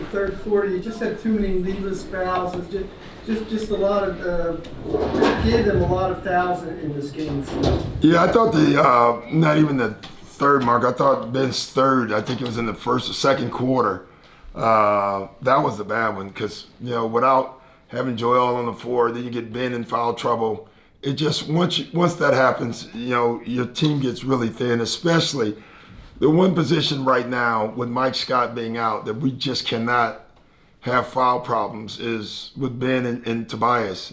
third quarter. You just had too many needless fouls. It's just a lot of gave them a lot of fouls in this game. So. Yeah, I thought not even the third mark. I thought Ben's third. I think it was in the first or second quarter. That was the bad one because without having Joel on the floor, then you get Ben in foul trouble. It just once that happens, your team gets really thin, especially the one position right now with Mike Scott being out that we just cannot have foul problems is with Ben and Tobias.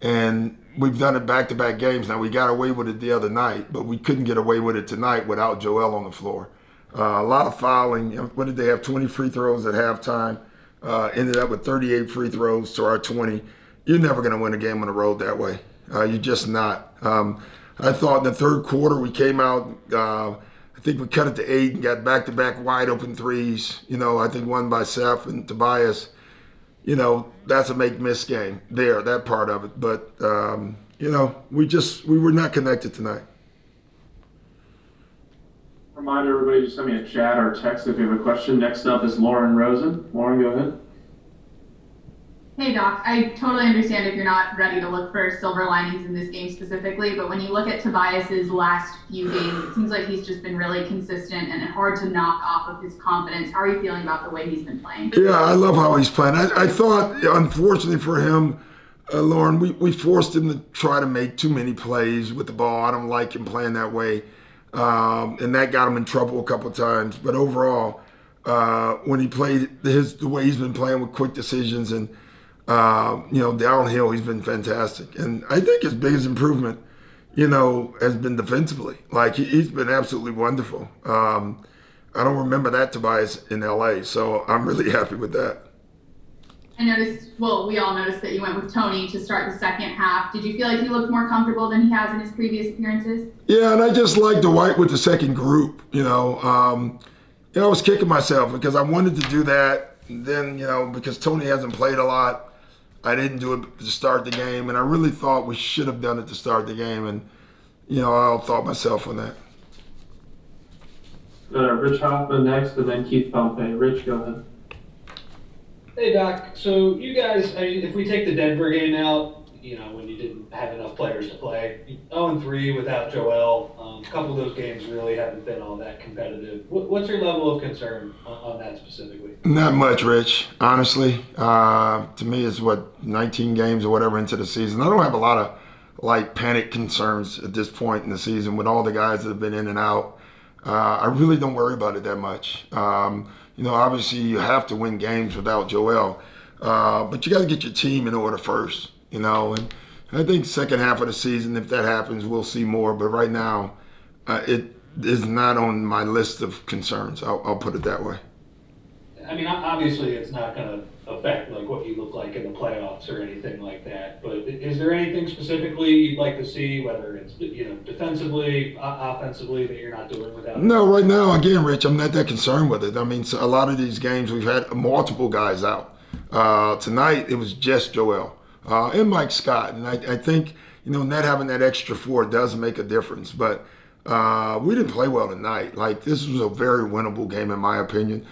And we've done it back-to-back games. Now, we got away with it the other night, but we couldn't get away with it tonight without Joel on the floor. A lot of fouling. What did they have, 20 free throws at halftime? Ended up with 38 free throws to our 20. You're never going to win a game on the road that way. You're just not. I thought in the third quarter we came out, I think we cut it to 8 and got back-to-back wide-open threes. I think one by Seth and Tobias. That's a make-miss game there, that part of it. But, we were not connected tonight. Reminder everybody, just send me a chat or text if you have a question. Next up is Lauren Rosen. Lauren, go ahead. Hey, Doc. I totally understand if you're not ready to look for silver linings in this game specifically, but when you look at Tobias's last few games, it seems like he's just been really consistent and hard to knock off of his confidence. How are you feeling about the way he's been playing? Yeah, I love how he's playing. I thought, unfortunately for him, Lauren, we forced him to try to make too many plays with the ball. I don't like him playing that way. And that got him in trouble a couple of times. But overall, when he played the way he's been playing with quick decisions and downhill, he's been fantastic. And I think his biggest improvement, has been defensively. Like, he's been absolutely wonderful. I don't remember that Tobias in LA, so I'm really happy with that. I noticed, we all noticed that you went with Tony to start the second half. Did you feel like he looked more comfortable than he has in his previous appearances? Yeah, and I just like Dwight with the second group, I was kicking myself because I wanted to do that. And then, because Tony hasn't played a lot, I didn't do it to start the game, and I really thought we should have done it to start the game, and, I thought myself on that. Rich Hoffman next, and then Keith Pompey. Rich, go ahead. Hey, Doc. So you guys, if we take the Denver game out, when you didn't have enough players to play, 0-3 without Joel. A couple of those games really haven't been all that competitive. What's your level of concern on that specifically? Not much, Rich, honestly. To me, it's 19 games or whatever into the season. I don't have a lot of panic concerns at this point in the season with all the guys that have been in and out. I really don't worry about it that much. Obviously you have to win games without Joel, but you got to get your team in order first, and I think second half of the season, if that happens, we'll see more. But right now, it is not on my list of concerns. I'll put it that way. I mean, obviously it's not going to affect what you look like in the playoffs or anything like that. But is there anything specifically you'd like to see, whether it's defensively, offensively, that you're not doing without? No, right now, again, Rich, I'm not that concerned with it. I mean, so a lot of these games we've had multiple guys out. Tonight it was just Joel and Mike Scott, and I think not having that extra 4 does make a difference. But we didn't play well tonight. This was a very winnable game in my opinion.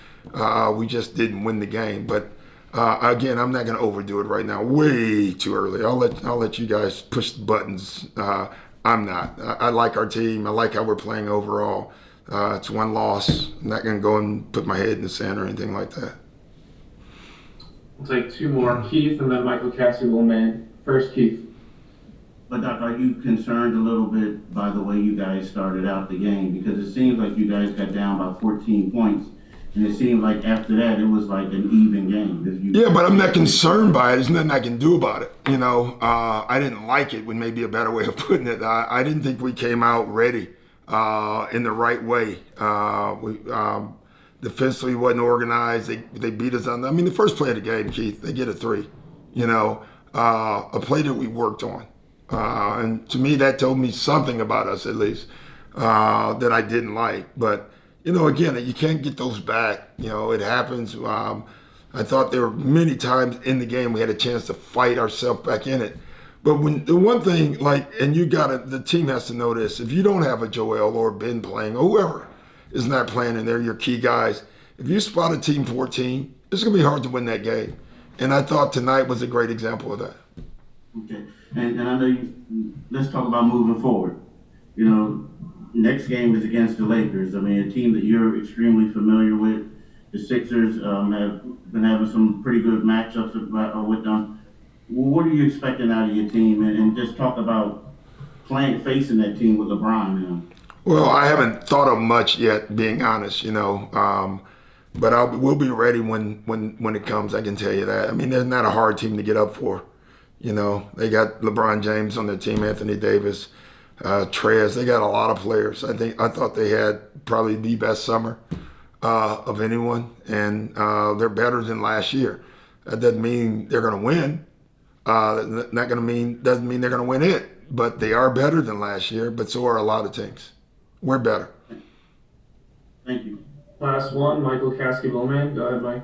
We just didn't win the game, but again, I'm not going to overdo it right now. Way too early. I'll let you guys push the buttons. I'm not. I like our team. I like how we're playing overall. It's one loss. I'm not going to go and put my head in the sand or anything like that. We'll take 2 more, Keith, and then Michael Cassie will man. First, Keith. But Doc, are you concerned a little bit by the way you guys started out the game? Because it seems like you guys got down by 14 points. And it seemed like after that, it was like an even game. Yeah, but I'm not concerned by it. There's nothing I can do about it. I didn't like it, would maybe a better way of putting it. I didn't think we came out ready in the right way. Defensively wasn't organized. They beat us on. The first play of the game, Keith, they get a 3. A play that we worked on. And to me, that told me something about us, at least, that I didn't like. But again, you can't get those back. It happens. I thought there were many times in the game we had a chance to fight ourselves back in it. But when the one thing, and the team has to know this, if you don't have a Joel or Ben playing, or whoever is not playing and they're your key guys, if you spot a team 14, it's going to be hard to win that game. And I thought tonight was a great example of that. Okay, and I know let's talk about moving forward. You know, next game is against the Lakers. I mean, a team that you're extremely familiar with. The Sixers have been having some pretty good matchups with them. What are you expecting out of your team? And just talk about facing that team with LeBron now. Well, I haven't thought of much yet, being honest, but we'll be ready when it comes. I can tell you that. I mean, they're not a hard team to get up for. They got LeBron James on their team, Anthony Davis, Trez. They got a lot of players. I thought they had probably the best summer of anyone, and they're better than last year. That doesn't mean they're going to win. Doesn't mean they're going to win it, but they are better than last year. But so are a lot of teams. We're better. Thank you. Last one, Michael Caskey-Bowman. Go ahead, Mike.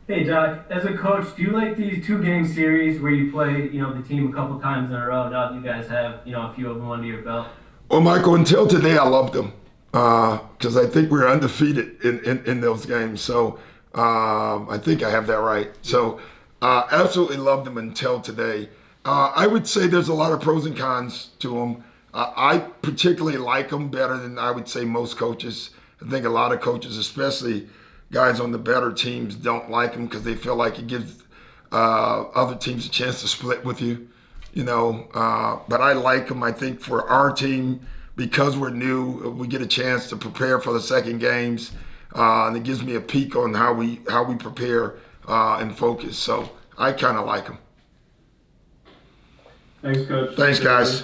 Hey Doc, as a coach, do you like these 2-game series where you play, the team a couple times in a row? Now that you guys have, a few of them under your belt. Well, Michael, until today, I loved them because I think we're undefeated in those games. So I think I have that right. So absolutely loved them until today. I would say there's a lot of pros and cons to them. I particularly like them better than I would say most coaches. I think a lot of coaches, especially guys on the better teams, don't like them because they feel like it gives other teams a chance to split with you, But I like them. I think for our team, because we're new, we get a chance to prepare for the second games, and it gives me a peek on how we prepare and focus. So I kind of like them. Thanks, Coach. Thanks, guys.